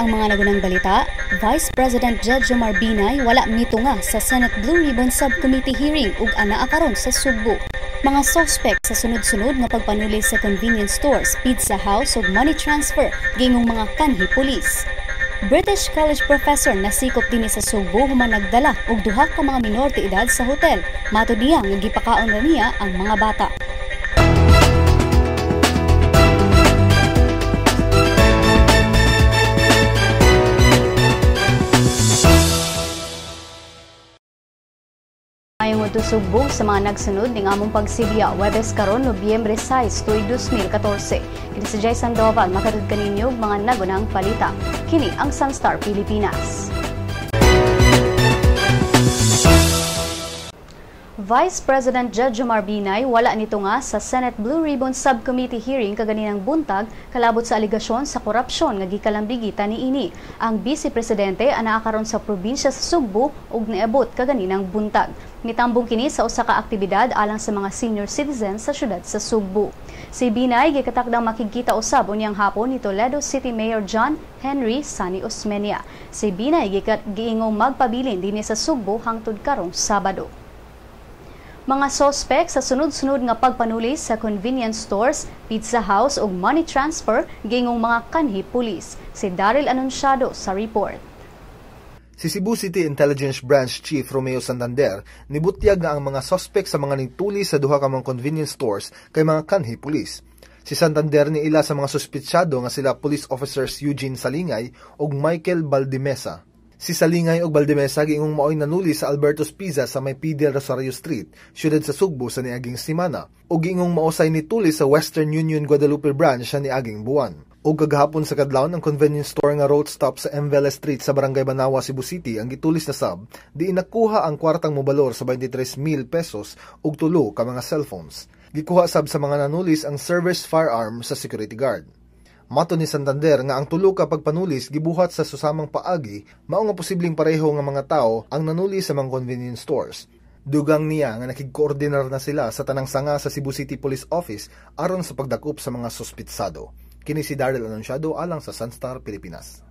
ang mga nagunang balita. Vice President Jejomar Binay wala mitunga sa Senate Blue Ribbon Subcommittee hearing ug anaa karon sa Subo. Mga suspect sa sunod-sunod nga pagpanuli sa convenience stores, pizza house ug money transfer gingong mga kanhi pulis. British College professor nasikop dinhi sa Subo human nagdala og duha ka mga minor de edad sa hotel. Matud niya nga gipakaon ra niya ang mga bata. Ayong utusugbo sa mga nagsunod ning among pagsilya Webes karon Nobyembre 6, tuig 2014. Kini si Jay Sandoval makatud kaninyo mga nagunang balita. Kini ang Sunstar Pilipinas. Vice President Jejomar Binay wala nito nga sa Senate Blue Ribbon Subcommittee hearing kaganinang buntag kalabot sa aligasyon sa korupsyon nga gikalambigita niini. Ang Vice Presidente anaa karon sa probinsya sa Subo ug niabot kaganinang buntag. Nitambong kini sa usa ka aktibidad alang sa mga senior citizens sa syudad sa Subo. Si Binay gikatakdang makikita usab unyang hapon ni Toledo City Mayor John Henry Sani Osmeña. Si Binay giingong magpabilin dinhi sa Subo hangtod karong Sabado. Mga sospek sa sunod-sunod nga pagpanulis sa convenience stores, pizza house ug money transfer gingong mga kanhi pulis. Si Daryl Anunciado sa report. Si Cebu City Intelligence Branch Chief Romeo Santander nibutyag nga ang mga sospek sa mga ningtuli sa duha ka mga convenience stores kay mga kanhi pulis. Si Santander ni ila sa mga suspitsyado nga sila police officers Eugene Salingay ug Michael Baldimesa. Si Salingay ug Baldimesa giingong maoy nanuli sa Alberto's Pizza sa may Fidel Rosario Street, syudad sa Sugbo sa niaging semana, ug giingong mausay nituli sa Western Union Guadalupe Branch sa niaging buwan. Ug kagahapon sa kadlawon ang convenience store nga road stop sa Mvela Street sa Barangay Banawa, Cebu City ang gitulis na sab, di nakuha ang kwartang mobalor sa 23,000 pesos ug tulo ka mga cellphones. Gikuha sab sa mga nanulis ang service firearm sa security guard. Mato ni Santander nga ang tulo ka pagpanulis gibuhat sa susamang paagi, mao nga posibleng pareho nga mga tao ang nanuli sa mga convenience stores. Dugang niya nga nakig-coordinar na sila sa tanang sanga sa Cebu City Police Office aron sa pagdakop sa mga suspitsado. Kini si Daryl Anunciado alang sa Sunstar Pilipinas.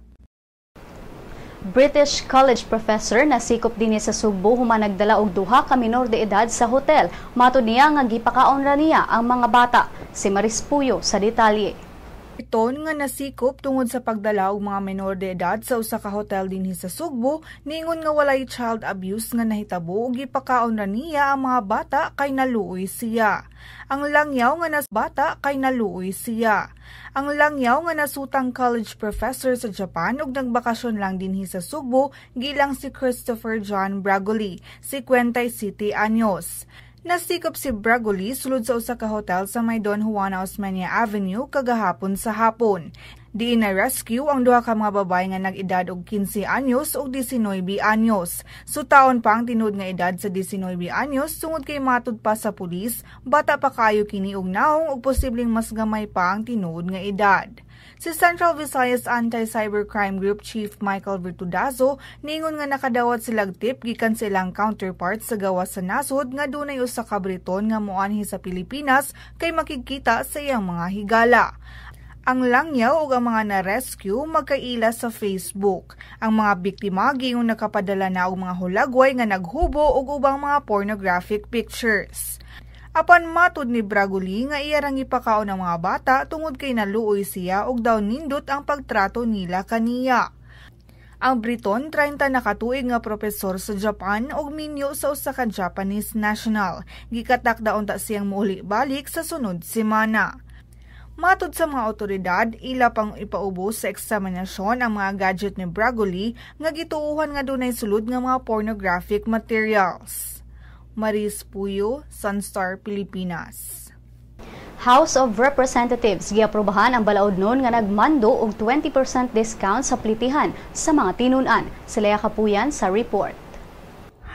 British College professor nasikop dinhi sa Subo human nagdala og duha ka minor de edad sa hotel. Matud niya nga gipakaon ra niya ang mga bata. Si Maris Puyo sa detalye. Iton nga nasikop tungod sa pagdala og mga menor de edad sa usa ka hotel dinhi sa Sugbo, ningon nga walay child abuse nga nahitabo ug gipakaon ra niya ang mga bata kay naluoy siya. Ang langyaw nga bata kay naluoy siya. Ang langyaw nga nasutang college professor sa Japan ug nagbakasyon lang dinhi sa Sugbo, gilang si Christopher John Bragoli, 57 anyos. Nasikop si Bragoli sulod sa usa ka hotel sa may Don Juana Osmeña Avenue kagahapon sa hapon. Diin na rescue ang duha ka mga babae nga nag-edad og 15 anyos ug 19 anyos. Sutaon pa ang tinud nga edad sa 19 anyos tungod kay matud pa sa pulis, bata pa kayo kini og naong ug posibleng mas gamay pa ang tinud nga edad. Si Central Visayas Anti-Cybercrime Group Chief Michael Virtudazo ningon nga nakadawat silang tip gikan sa ilang counterparts sa gawas sa nasod nga dunay usa ka Briton nga moanhi sa Pilipinas kay makikita sa iyang mga higala. Ang langyaw ug ang mga na-rescue magkaila sa Facebook. Ang mga biktima gingong nakapadala na og mga hulagway nga naghubo ug ubang mga pornographic pictures. Apan matud ni Bragoli nga iya rang ipakaon ang mga bata tungod kay naluoy siya ug daw nindot ang pagtrato nila kaniya. Ang Briton 30 na katuig nga propesor sa Japan ug minyo sa usa ka Japanese national. Gikatakdaon ta siyang muuli-balik sa sunod semana. Matud sa mga otoridad, ila pang ipaubos sa eksaminasyon ang mga gadget ni Bragoli nga gituuhan nga dunay sulod nga mga pornographic materials. Maris Puyo, Sunstar Pilipinas. House of Representatives giaprobahan ang balaodnon nga nagmando og 20% discount sa plitihan sa mga tinun-an. Sila Kapuyan sa report.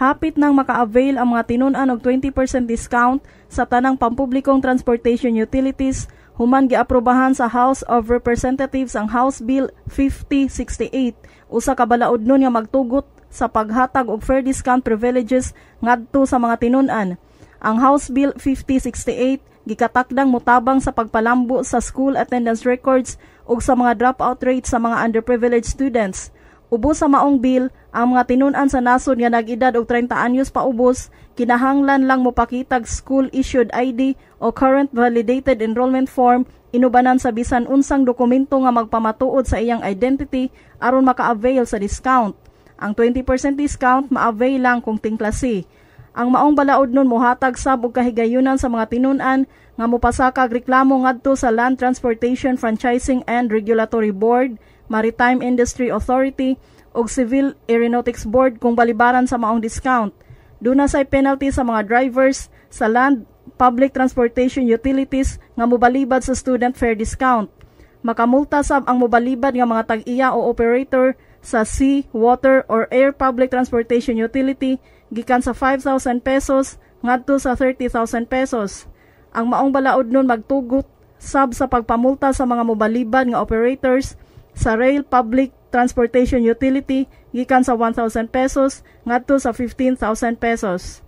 Hapit nang maka-avail ang mga tinun-an og 20% discount sa tanang pampublikong transportation utilities, human giaprobahan sa House of Representatives ang House Bill 5068, usa ka balaodnon nga magtugot sa paghatag og fair discount privileges ngadto sa mga tinun-an. Ang House Bill 5068 gikatakdang mutabang sa pagpalambo sa school attendance records ug sa mga dropout rates sa mga underprivileged students. Ubos sa maong bill, ang mga tinun-an sa nasod nga nag-edad og 30 anyos pa ubos, kinahanglan lang mopakitag school-issued ID o current validated enrollment form, inubanan sa bisan unsang dokumento nga magpamatuod sa iyang identity aron maka-avail sa discount. Ang 20% discount ma-avail lang kung tingklase. Ang maong balaod nun mohatag sab og kahigayunan sa mga tinun-an nga mopasakag reklamo ngadto sa Land Transportation Franchising and Regulatory Board, Maritime Industry Authority ug Civil Aeronautics Board kung balibaran sa maong discount. Duna say penalty sa mga drivers sa land public transportation utilities nga mobalibad sa student fare discount. Makamulta sab ang mobalibad nga mga tag-iya o operator sa sea, water or air public transportation utility gikan sa 5,000 pesos ngadto sa 30,000 pesos. Ang maong balaod nun magtugot sab sa pagpamulta sa mga mobalibad nga operators sa rail public transportation utility gikan sa 1,000 pesos ngadto sa 15,000 pesos.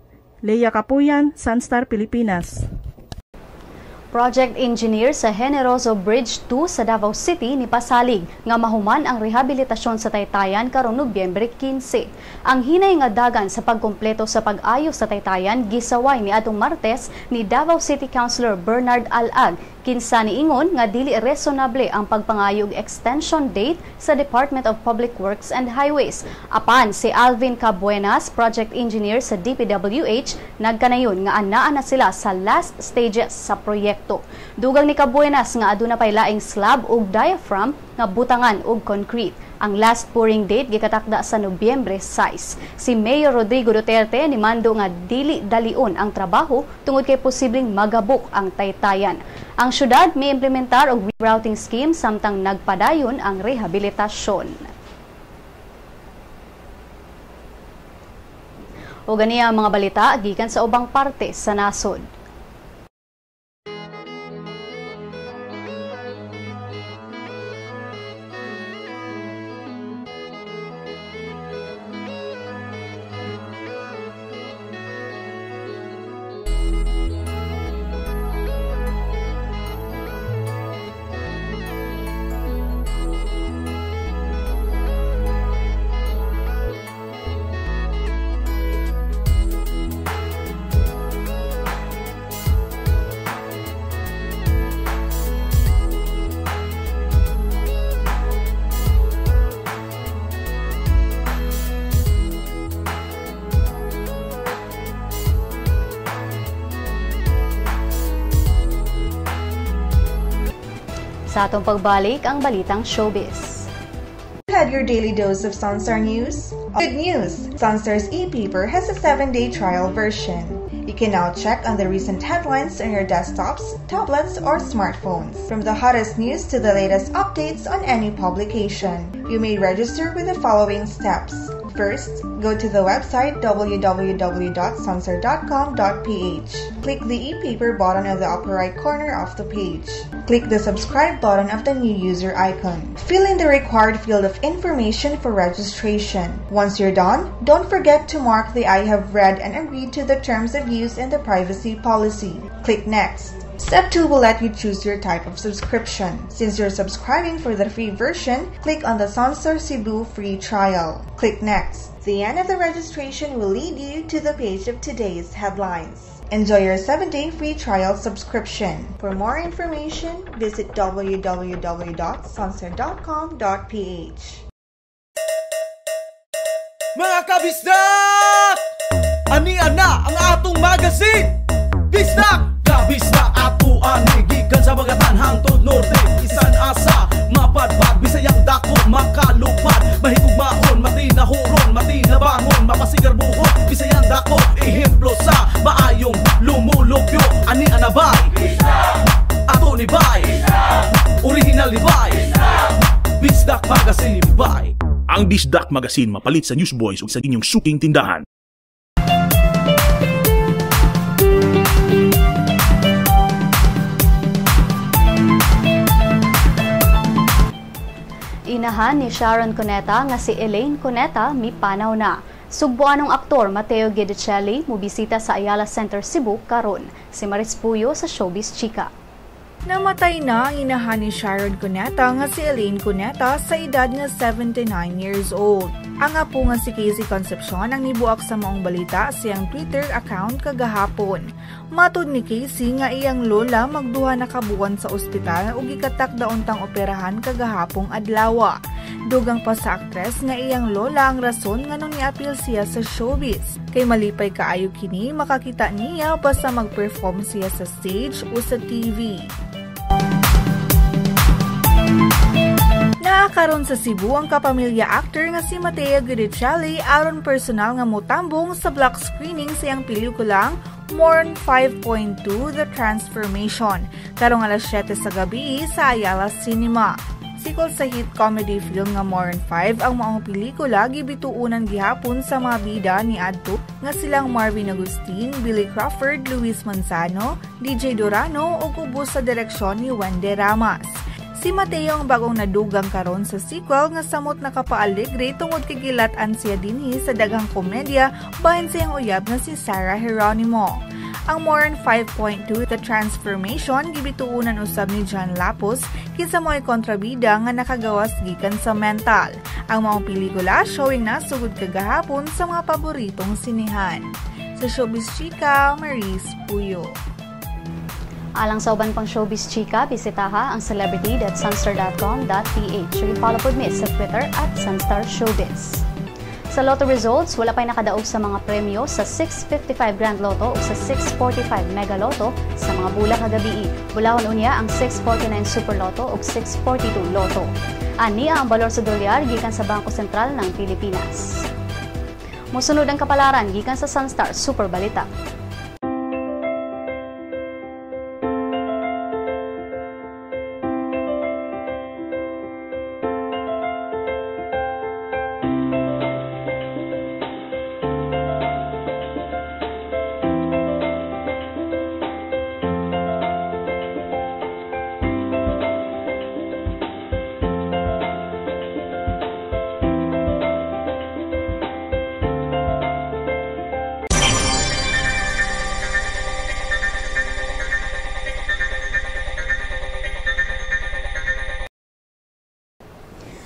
Leia Capuyan, Sunstar, Pilipinas. Project engineer sa Generoso Bridge 2 sa Davao City ni pasalig nga mahuman ang rehabilitasyon sa Taytayan karong Nobyembre 15. Ang hinay nga dagan sa pagkumpleto sa pag-ayos sa Taytayan gisaway ni atong Martes ni Davao City Councilor Bernard Alag. Kinsa niingon nga dili reasonable ang pagpangayo og extension date sa Department of Public Works and Highways. Apan si Alvin Cabuenas, project engineer sa DPWH, nagkanayon nga anaa na sila sa last stages sa proyekto. Dugang ni Cabuenas nga aduna pay laing slab ug diaphragm nga butangan og concrete. Ang last pouring date gikatakda sa Nobyembre 6. Si Mayor Rodrigo Duterte nimando nga dili dalion ang trabaho tungod kay posibleng magabok ang Taytayan. Ang syudad may implementar og rerouting scheme samtang nagpadayon ang rehabilitasyon. O ganiya ang mga balita gikan sa ubang parte sa nasod. Sa atong pagbalik ang balitang showbiz. Had your daily dose of Sunstar News? Good news! Sunstar's e-paper has a 7-day trial version. You can now check on the recent headlines on your desktops, tablets, or smartphones. From the hottest news to the latest updates on any publication. You may register with the following steps. First, go to the website www.sunstar.com.ph. Click the e-paper button at the upper right corner of the page. Click the subscribe button of the new user icon. Fill in the required field of information for registration. Once you're done, don't forget to mark the I have read and agreed to the terms of use and the privacy policy. Click Next. Step 2 will let you choose your type of subscription. Since you're subscribing for the free version, click on the Sunstar Cebu free trial. Click Next. The end of the registration will lead you to the page of today's headlines. Enjoy your 7-day free trial subscription. For more information, visit www.sunstar.com.ph. Mga kabisdak! Ani-ana ang atong magazine! Bisdak! Kabisdak ato ani gikan sa bagatan hangtod norte. Isan asa, mapadpad, bisayang dako, makalupad. Mahigugmaon, matinahuron, matinabangon, mapasigar buhon. Bisayang dako, ehemplo sa maayong lumulupyo. Ani-ana bay? Ato ni bay? Original ni bay? Bisdak Magazine ni bay. Ang Bisdak Magazine mapalit sa Newsboys ug sa inyong suking tindahan. Inahan ni Sharon Cuneta nga si Elaine Cuneta mipanaw na. Sugbuanong aktor Mateo Guidicelli mubisita sa Ayala Center, Cebu karon. Si Maris Puyo sa Showbiz Chika. Namatay na ang inahan ni Sharon Cuneta nga si Elaine Cuneta sa edad nga 79 years old. Ang apo nga si Casey Concepcion ang nibuak sa maong balita sa iyang Twitter account kagahapon. Matud ni Casey nga iyang lola magduha na kabuwan sa ospital ug gikatak dauntang operahan kagahapong adlaw. Dugang pa sa aktres nga iyang lola ang rason nga nung niapil siya sa showbiz. Kay malipay kaayo kini makakita niya basta mag-perform siya sa stage o sa TV. Naakaron sa Cebu ang kapamilya actor nga si Mateo Guidicelli aron personal nga motambong sa block screening sa iyang pelikulang Morn 5.2 The Transformation karong alas 7 sa gabi sa Ayala Cinema. Sikol sa hit comedy film nga Morn 5 ang maong pelikula gibituunan gihapon sa mga bida ni adto nga silang Marvin Agustin, Billy Crawford, Luis Manzano, DJ Dorano ug ubos sa direksyon ni Wende Ramas. Si Mateo ang bagong nadugang karon sa sequel nga samot nakapaalegre tungod kay gilatan siya dinhi sa daghang komedya bahin sa iyang uyab nga si Sarah Geronimo. Ang Morn 5.2 The Transformation gibituunan usab ni John Lapus kinsa mo'y kontrabida nga nakagawas gikan sa Mental. Ang maong pelikula showing na sugod kagahapon sa mga paboritong sinihan. Sa Showbiz Chika, Maris Puyo. Alang sa uban pang Showbiz Chika, bisitaha ang celebrity.sunstar.com.ph. I-follow po mi sa Twitter @SunstarShowbiz. Sa Lotto results, wala pa'y nakadaog sa mga premyo sa 655 Grand Lotto o sa 645 Mega Lotto sa mga bula kagabi. Bulahon unya ang 649 Super Lotto o 642 Lotto. Ani ang balor sa dolyar gikan sa Bangko Sentral ng Pilipinas. Musunod ang kapalaran gikan sa Sunstar Super Balita.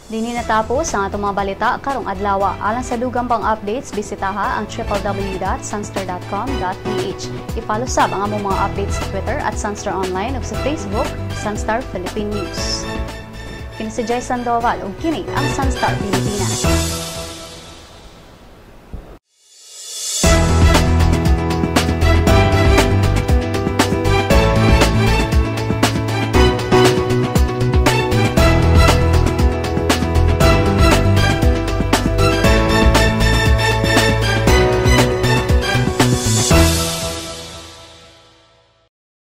Dinhi natapos ang atong mga balita karong adlaw. Alang sa dugang pang updates, bisitaha ang www.sunstar.com.ph. I-follow sab ang among mga updates sa Twitter @Sunstar Online ug sa Facebook, Sunstar Philippine News. Kini si Jay Sandoval ug kini ang Sunstar Pilipinas.